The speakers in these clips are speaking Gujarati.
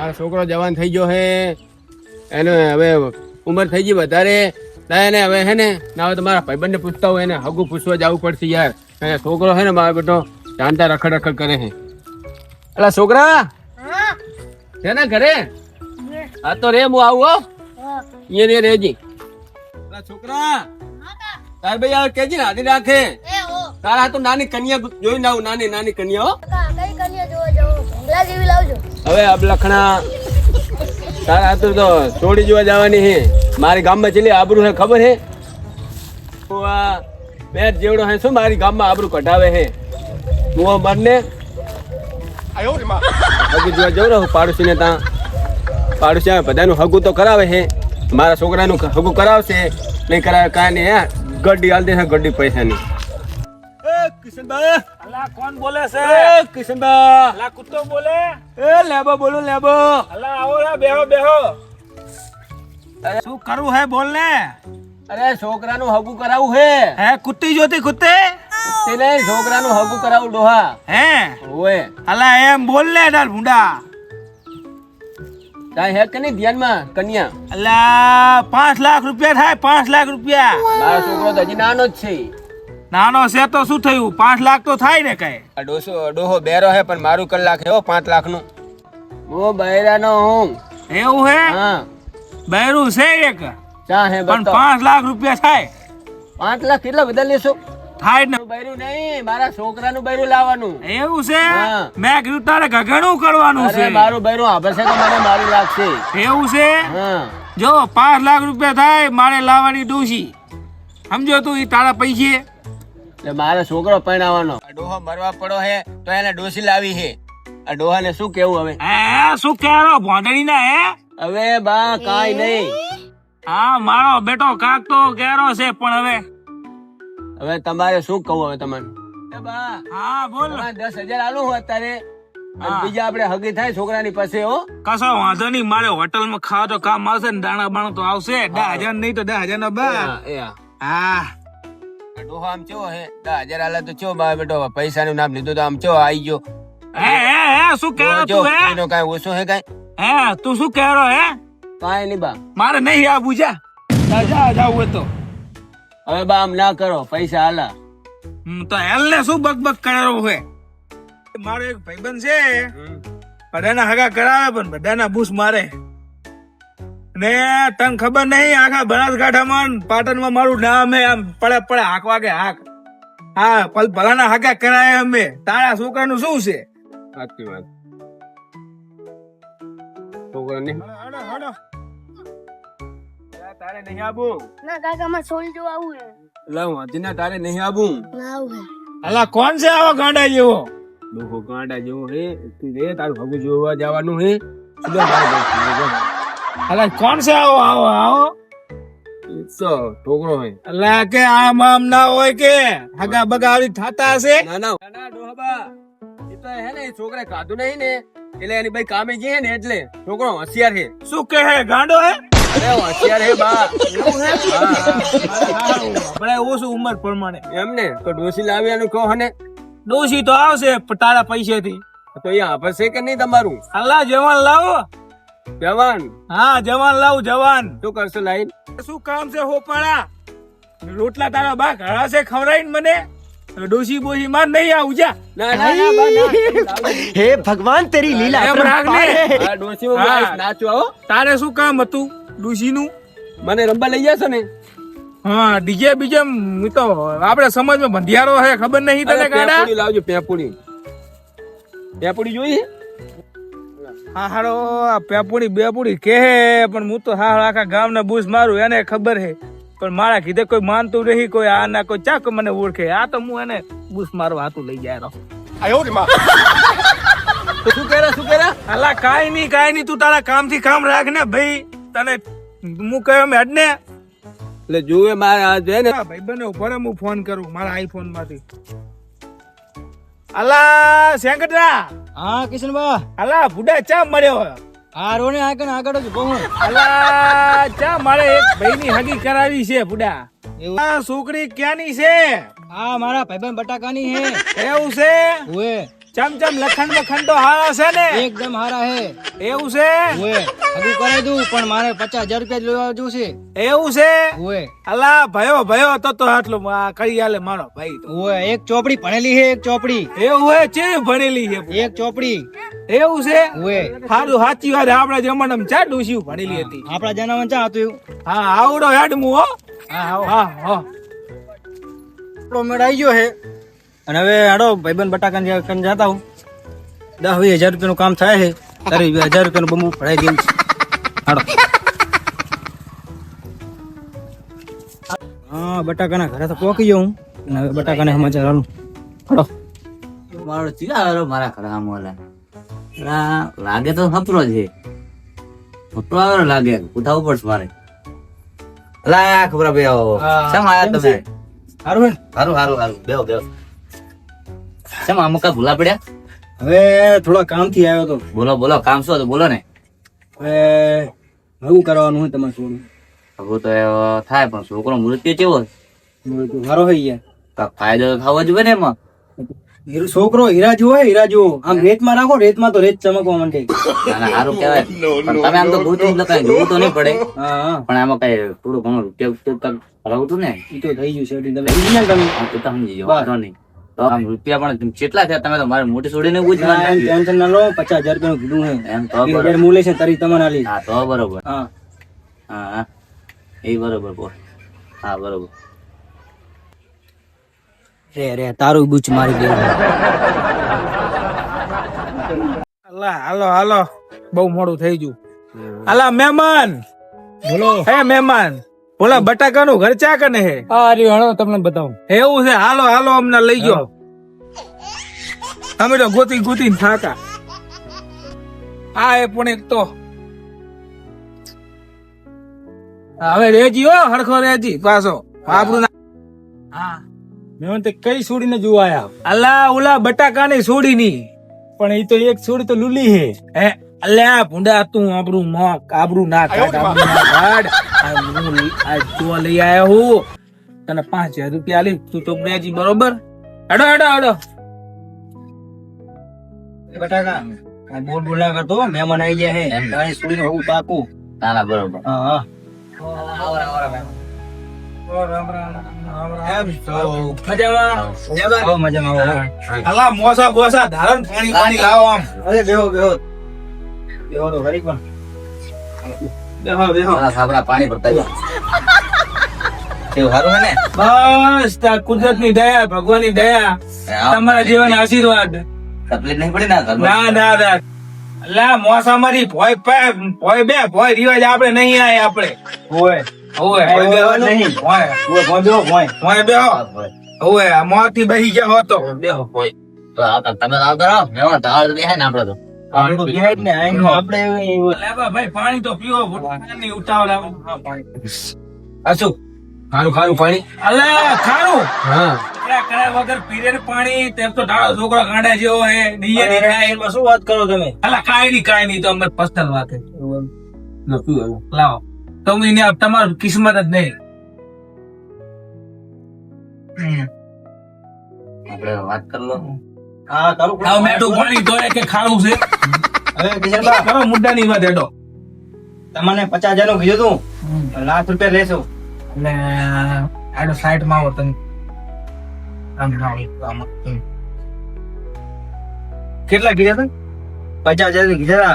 મારો છોકરો જવાન થઈ ગયો હે, એને હવે ઉંમર થઈ ગઈ વધારે, એને હવે હે ને ના હોય તો મારા ભાઈબંધને પૂછતા હોય, એને હગું પૂછવા જવું પડશે યાર. અને છોકરો હે ને મારો બેટો જાણતા રખડ રખડ કરે હે. અલા છોકરા છે ને ઘરે? હા તો રે હું આવું હો, અહીંયા રેજી. અલા છોકરા તાર ભાઈ આવે કેજી ને હાથી રાખે. તારા તો નાની કન્યા જોઈને આવું, નાની નાની કન્યા હો. હવે અબ લખણા તારા હાથું તો છોડી જોવા જવાની હે. મારી ગામમાં ચેલી આબરૂ હે ખબર હે? મેં જેવડો હે શું મારી ગામમાં આબરૂ કઢાવે હે. હું મરને હગું જોવા જવું રહું પાડોશી ને ત્યાં. પાડોશી આવે બધાનું હગું તો કરાવે હે, મારા છોકરાનું હગું કરાવશે. નહીં કરાવે કાંઈ નહીં. ગड्डी હાલ દે છે, ગड्डी પૈસાની. કિશનભાઈ અલા કોણ બોલે છે? કિશનભાઈ અલા કુત્તો બોલે? લેબો બોલો લેબો. અલા આવો લા, બેહો બેહો. શું કરવું હે બોલ ને? અરે છોકરાનું હગું કરાવું હે. હે કુત્તી જોતી કુત્તે? તેને છોકરાનું હગું કરાવું ડોહા. હે ઓએ અલા એમ બોલ ને ડાર ભૂંડા. કાઈ હે કે નહીં ધ્યાનમાં કન્યા? અલા 5 લાખ રૂપિયા થાય, 5 લાખ રૂપિયા. મારો છોકરો તો હજી નાનો જ છે. નાનો છે તો શું થયું, 5 લાખ તો થાય ને કઈ. આ ડોહો બેરો હે પણ મારું કલાક હે 5 લાખનું. હું બૈરાનો હું. એવું હે? હા બૈરું છે એક ચા હે પણ બતો. 5 લાખ રૂપિયા થાય. 5 લાખ કેટલા બધા લેશો? થાય ને. બૈરું નહીં, મારા છોકરાનું બૈરું લાવવાનું. એવું છે? હા. મેં કીધું તારે ઘણું કરવાનું અરે છે. મારું બૈરું આભસે તો મને મારું લાગશે. એવું છે? હા જો 5 લાખ રૂપિયા થાય મારે લાવવાની ડોશી. સમજો તું ઈ તારા પૈસે. એટલે મારો છોકરો પરણાવવાનો. આ ડોહો મરવા પડો હે તો એને ડોસી લાવી હે. આ ડોહાને શું કેવું હવે? હે શું કહેરો ભોંડણી ના હે? હવે બા કાઈ નહીં. હા મારો બેટો કાક તો કહેરો છે પણ હવે તમારે શું કહું હવે તમને? એ બા હા બોલ. તમારે 10,000 આલું હું અત્યારે. અને હા. બીજા આપણે હગી થાય છોકરાની પાસે હો. કશો વાંધો નહીં, મારે હોટલ માં ખાવા તો કામ આવશે ને દાણા બાણા તો આવશે. 10,000 નહીં તો 10,000 ના બા. એ હા. હા આ ડોહો આમ ચેવો હે? 10,000 આલે તો ચેવો બા બેટો પૈસાનું નામ લીધું તો આમ ચેવો આવી ગયો. હે શું કહેરો જો તું હે? એનો કાંઈ ઓછો હે કાંઈ? હે તું શું કહેરો હે? કાંઈ નહીં બા. મારે નહીં આવું જા. જા જાવ તો. હવે બા આમ ના કરો, પૈસા આલા. તો હેલ ને શું બકબક કરેલો હે? મારો એક ભાઈબંધ છે, બધાના હગા કરાવે પણ બધાના બૂસ મારે. ને તને ખબર નહીં આખા બનાસકાંઠામાં પાટણમાં મારું નામ હે, આમ પડે પડે હાક વાગે હાક. હા ભલાના હગા કરાય અમે. તારા છોકરાનું શું છે? સાચી વાત. છોકરાને તારે નહીં આવું. ના કાકા માં સોળી જો આવું હે. લાવ હજીના તારે નહીં આવું. ના આવું હે. અલા કોણ છે આવો ગાંડા જેવો? ડોહો ગાંડા જેવો હે. તું રે તારું હગું જોવા જવાનું હે. સીધો મારો ભાઈ. અલા કોણ છે આવો આવો આવો? છોકરો હે. અલા કે આમ આમ ના હોય કે હગા બગા આવી થતા હશે. ના ના ડોહાબા એ તો હે ને છોકરા ખાધું નહીં ને એટલે એની ભાઈ કામે ગઈ હે ને એટલે છોકરો હોશિયાર હે. શું કે હે ગાંડો હે? અરે હોશિયાર હે બા. એવું હે? આપણે ઓછું ઉંમર પ્રમાણે એમ ને તો ડોસી લાવ્યાનું કહો હને ડોશી તો આવશે પણ તારા પૈસેથી. તો એ આપશે કે નહીં તમારું? અલ્લા જવાન લાવો. જવાન હા જવાન લાવું જવાન. શું કરશો લાઈન? શું કામ છે હોપાડા? રોટલા તારા બા ઘણા છે ખવડાવીને મને. ડોશી બોશી માં નહીં આવું જા. ના ના ના બા ના. हे भगवान तेरी लीला એમ રાખ ને. આ ડોસીમાં હું આવીશ નાચવા હો. તારે શું કામ હતું ડોશી નું? મને રંબા લઈ જશો ને? હા ડીજે બીજે તો આપડે સમાજમાં બંધિયારો હે ખબર નહીં તને ગાડા? પેપુડી લાવજો પેપુડી. પેપુડી જોઈ હે? હા હારો આ પેપુડી બેપુડી કે પણ હું તો હા આખા ગામના બૂસ મારું એને ખબર હે પણ મારા કીધે કોઈ માનતું નહીં, કોઈ આ ના કોઈ ચાક મને ઓળખે. આ તો હું એને બૂસ મારવા હાથું લઈ જાય રહો. તો શું કર્યા? અલા કાઈ નહીં તું તારા કામથી કામ રાખ ને ભાઈ. તને હું કહ્યો મેં હડ ને એટલે જુએ મારે આ છે ને ભાઈ બને ઉભો હું ફોન કરું મારા આઈફોન માંથી. અલા શેંકટા हाँ किशन बा અલા બુડા ચા મળ્યો? रोने आकर आकर तो कहूँ અલા ચા મારે એક ભાઈની હગી કરાવી છે બુડા. આ છોકરી ક્યાંની છે? हाँ हमारा भाईबंद बटाकानी है એવું છે? हुए ચમ લખન બખન તો હારા છે ને? એકદમ હારા હે. એવું છે? ઓએ હગું કરાઈ દઉં પણ મારે 50,000 રૂપિયા જ લેવા જોશે. એવું છે? ઓએ અલા ભયો તો આટલું કરી આલે મારો ભાઈ તો. ઓએ એક ચોપડી ભણેલી હે, એક ચોપડી. એવું હે? ચેવી ભણેલી છે? એક ચોપડી. એવું છે? ઓએ સારું સાચી વાત. આપણા જમાનામાં ચા ડોશી ભણેલી હતી. આપણા જનામાં ચા હતું એવું? હા આવડો હેડમું હો. હા આવો. હા હા આપણો મેળ આવી ગયો હે અને હવે હાડો ભાઈબંધ બટાકા કન જાતા હું 10,000 રૂપિયાનું કામ થાય છે તારે 1,000 રૂપિયાનું બમુ ભરાઈ દેવું છે. હાડો. હા બટાકાના ઘરે તો પહોંચી ગયો હું અને હવે બટાકાને સમાચાર હાલું. હાડો. મારો ચિયા મારા ઘરે આમ ઓલા લાગે તો હપરો છે હપરો આવે લાગે ઉઠાવવું પડશે મારે લા ખબર ભાઈ આવો શેમ આયા તમે સારું હે ને? હારું હારું હારું બેહો બેહો શેમ આમ કા ભૂલા પડ્યા હવે થોડા કામથી આવ્યો તો બોલો બોલો કામ શું હતું બોલો ને હવે નવું કરવાનું હોય તમારે થોડું હવે તો એ થાય પણ છોકરો મૃત્યુ કેવો સારો હોય યાર કાંઈક ફાયદો તો થવો જોઈએ ને એમાં છોકરો હીરા જેવો હોય, હીરા જેવો આમ રેતમાં રાખો રેતમાં તો રેત ચમકવા માંડે. ના ના સારું કહેવાય પણ તમે આમ તો ગોતું એટલે કઈ જોવું તો નહીં પડે હા હા પણ આમાં કઈ થોડું ઘણું રૂપિયા હલાવતું ને ઈ તો થઈ ગયું છે એટલે તમે સમજી ગયા ને તમે આમ તો સમજી જાઓ વાંધો નહીં તો આમ રૂપિયા પણ કેટલા થયા તમે તો મારે મોટી છોડીને પૂછવા ટેન્શન ના લો 50,000 રૂપિયાનું કીધું હે એમ તો 20,000 મૂલે છે તારી તમારે આલી. હા તો બરોબર હા હા હા એ બરોબર બોલ હા બરોબર રે તારું બૂચ મારી દે. અલા હાલો હાલો બહુ મોડું થઈ ગયું. અલા મહેમાન બોલો. હે મહેમાન બોલા બટાકાનું ઘર ચા કને હે? આ રહ્યો હાલો તમને બતાવું. એવું છે? હાલો હાલો અમને લઈ ગયો. અમે તો ગોતી ગોતી થાકા. આ એ પણ એક તો હવે રેજી હો હરખો રેજી પાછો આપણું હા મેં તે કઈ છોડીને જોવા આયા અલા ઓલા બટાકાની છોડીની પણ એ તો એક છોડી તો લુલી હે. હે અલ્યા ભૂંડા તું આબરૂ આબરૂ ના કાઢ આબરૂ ના કાઢ. આ તું લઈ આયો હું તને 5,000 રૂપિયા આલી તું તો રેજી બરોબર. હેડો હેડો હેડો બટાકા આ બોલ બોલ ના કરતો મહેમાન આવી ગયા હે તારી છોડીને હું પાકું. ના ના બરોબર હા હા આવો મજામાં આવો. અલા મોસા બોસા ધારણ પાણી પાણી લાવો આમ. અરે બેહો બેહો બેહો તો ખરી પણ બેહો બેહો. હા સાબરા પાણી ભરતા જાઓ કેવું સારું હે ને બસ કુદરત ની દયા ભગવાન ની દયા તમારા જીવન આશીર્વાદ. તકલીફ નહીં પડી ના ઘરમાં? ના ના ના અલા મોસા મારી ભોય ભોય બે ભોય રિવાજ આપણે નહીં આય આપણે ઓય ઓય ઓય નહીં. ભોય ઓય ભોય બેહો ભોય. ભોય બેહો ઓય આ મોતી બેહી ગયા હોતો બેહો ભોય. તો આ તમે આવતા રહો મહેમાન તાળ બેહાય ને આપડે તો આપણું તો કહેવાય જ ને આઈનો આપણે લેવા ભાઈ પાણી તો પીવો ની ઉતાવળ આવે. હા, પાણી. અશુ ખારું ખારું પાણી અલા ખારું હા કયા વગર પીરે ને પાણી તેમ તો ડાળો છોકરો ગાંડા જેવો હે નીયે ની ખાય. એમાં શું વાત કરો તમે? અલા કાઈ નહીં તો અમે પર્સનલ વાત હે. લાવો તમે ને તમારું કિસ્મત જ નહીં. આપડે વાત કરી લો હા તારું લાવો મેઠું પાણી તો કે ખારું છે. હવે કિશનબા કરો મુદ્દાની વાત હેડો. તમને 50,000 નું કીધું તું લાખ રૂપિયા લેશો. અને આડો સાઈડ માં આવો તમે આમ ના હોય તો આમ. કેટલા કીધા હતા? 50,000 કીધા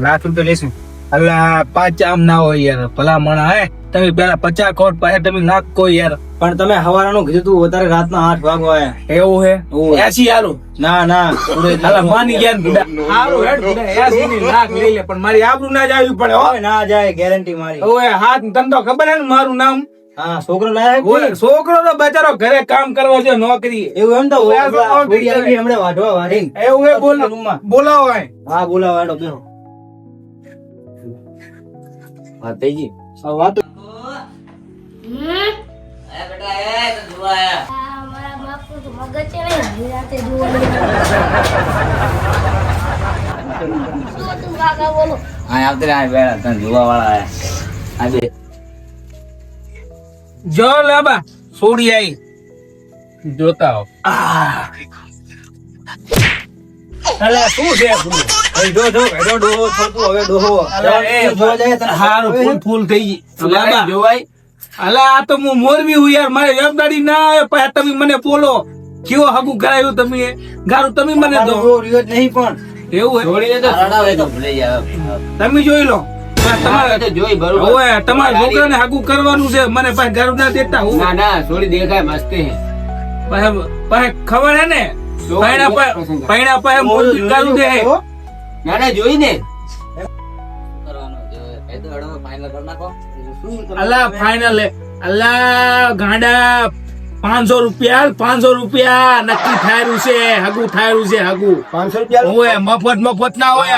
લાખ રૂપિયા લેશું. અલા 5 આમ ના હોય યાર ભલા મણા હે તમે પેલા 50 કોટ પાસે તમે નાખ કોઈ યાર. પણ તમે હવારાનું કીધું તું અત્યારે રાતના 8 વાગવા આયા. એવું હે ઓય. 80 હાલું ના ના અલા માની ગયા ને બુડા. હારું હેડ બુડા 80 ની લાખ લઈ લે પણ મારી આબરૂ ના જાવી પડે હો. ઓય ના જાય ગેરંટી મારી. ઓય હાથ તને તો ખબર હે ને મારું નામ. હા છોકરો લાયક ઓય છોકરો તો બચારો ઘરે કામ કરવા છે નોકરી. એવું એમ તો ઓય, છોડી આવી હમણાં વાઢવા વાળી. એવું હે બોલ બોલાવો હે. હા બોલાવો હેડો બેહો. વાત થઈ ગઈ હવે વાતો મારા બાપુ તો મગજ છે ને રાતે જોવાનું. શું તું કાકા બોલો? હા આવતી રહ્યા બેડા તને જોવા વાળા આયા આ બે જો લાબા છોડી આવી જોતા હો અલે શું છે ફૂલ? ભાઈ જો જો ઘેડો ડોહો છોડતું હવે ડોહો અલે એ જોવા જાય તને હારું ફૂલ ફૂલ થઈ ગઈ. બાબા જોવાય અલે આ તો હું મોરબી હું યાર, મારે જવાબદારી ના આવે. પછી તમે મને બોલો કેવો હગું કરાયું તમે, ગારું તમે મને દો. જો રિવાજ નહીં પણ એવું હે? જોડીને તો તારા હોય તો ભૂલી જાવ. તમે જોઈ લો. તમારે તો જોઈ બરોબર હવે તમારા છોકરાને હગું કરવાનું છે, મને પાસે ગારું ના દેતા હું. ના ના થોડી દેખાય મસ્તી હે પછી ખબર હે ને, પૈણા પાસે મોરબી ગારું દે હે. ના ના જોઈ ને કરવાનું જો એ તો હડો ફાઇનલ કરી નાખો. અલા ફાઇનલ અલા ગાંડા 500 રૂપિયા 500 રૂપિયા નક્કી થાયરું છે, હગું થાયરું છે હગું. 500 રૂપિયા ઓય મફત ના હોય.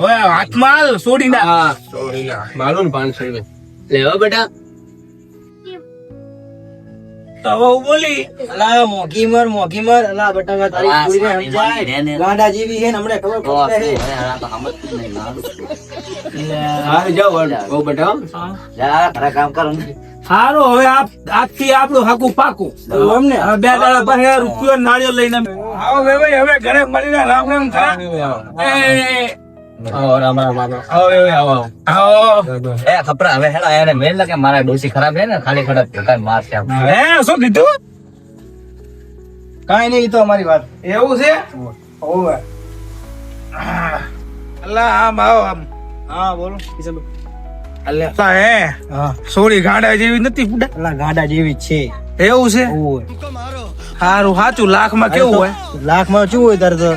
ઓય હાથમાં છોડી ના. હા મારું ને 500 રૂપિયા લેવા બેટા. તો હવે હું બોલી અલા મોઘી મર અલા બટાકા તારી અલા, પૂરીને સારી સમજાય વાત છે ને. ગાંડા જેવી છે ને હમણાં ખબર તો પડશે શું હવે આ તો સમજતું જ નહીં મારું. હા જાઓ બહુ બેટા હો. જા ઘરે કામ કરો ને. સારું. હવે આજથી આપણું હગું પાકું. એમ ને હવે 2 દાડા પાસે રૂપિયો નાળિયેર લઈને આવો ભાઈ. હવે ઘરે મળીને રામ રામ ખરા. એ, આવો રામ રામ આવો આવો આવો. એ ખપરા હવે હેડા એને મેલ કે મારા ડોસી ખરાબ છે ને ખાલી ખડા પોતાને મારશે આમ. હે શું કીધું? કાંઈ નહીં, ઈ તો અમારી વાત એવું છે? ઓવે. અલ્લા આમ આવો આમ. હા બોલો કિશન અલ્લા હે હા સોરી ગાંડા જેવી નથી ફૂડા. અલા ગાંડા જેવી જ છે એવું છે? ઓય સારું સાચું. લાખમાં કેવું હોય? લાખમાં શું હોય તારે તો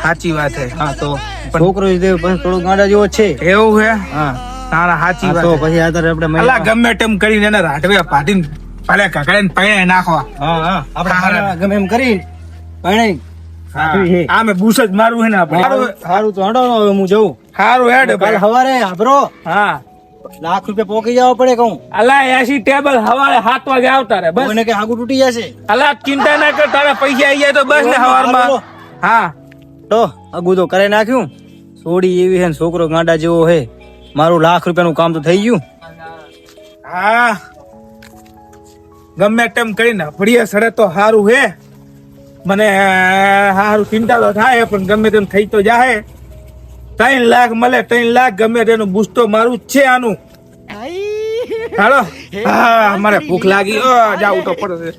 સાચી વાત છે. હા તો છોકરો જ દેવ પણ થોડો ગાંડા જેવો જ છે એવું છે? હા તારા સાચી હા, વાત તો છે. પછી આ તારે આપણે અલા ગમે તેમ કરીને એને રાઠવે પાડીને ભલે કકડીને પૈણે નાખવા. હા હા આપણે હા, ખાના ગમે એમ કરી પણ આ મેં બુસ જ મારું છે ને આપણે. સારું તો હડો હવે હું જઉં સારું હેડ કાલ ભાઈ. સવારે આભરો હા લાખ રૂપિયા પોકી જવા પડે કહું અલા 80 ટેબલ હવારે 7 વાગે આવતા રે બસ. કોઈને કે આગું તૂટી જશે અલા ચિંતા ના કર, તારા પૈસા આવી જાય તો બસ ને હવારમાં. હા તો આગું તો કરે નાખ્યું સોડી એવી છે ને છોકરો ગાંડા જેવો હે મારું લાખ રૂપિયાનું કામ તો થઈ ગયું હા ગમે તેમ કરીને ભડીએ સડે તો સારું હે. મને સારું ચિંતા તો થાય પણ ગમે તેમ થઈ તો જાય. 3 લાખ મળે 3 લાખ ગમે તેનું બુસ્ટ તો મારું જ છે આનું. હાલો હા મારે ભૂખ લાગી. જાવું તો પડે.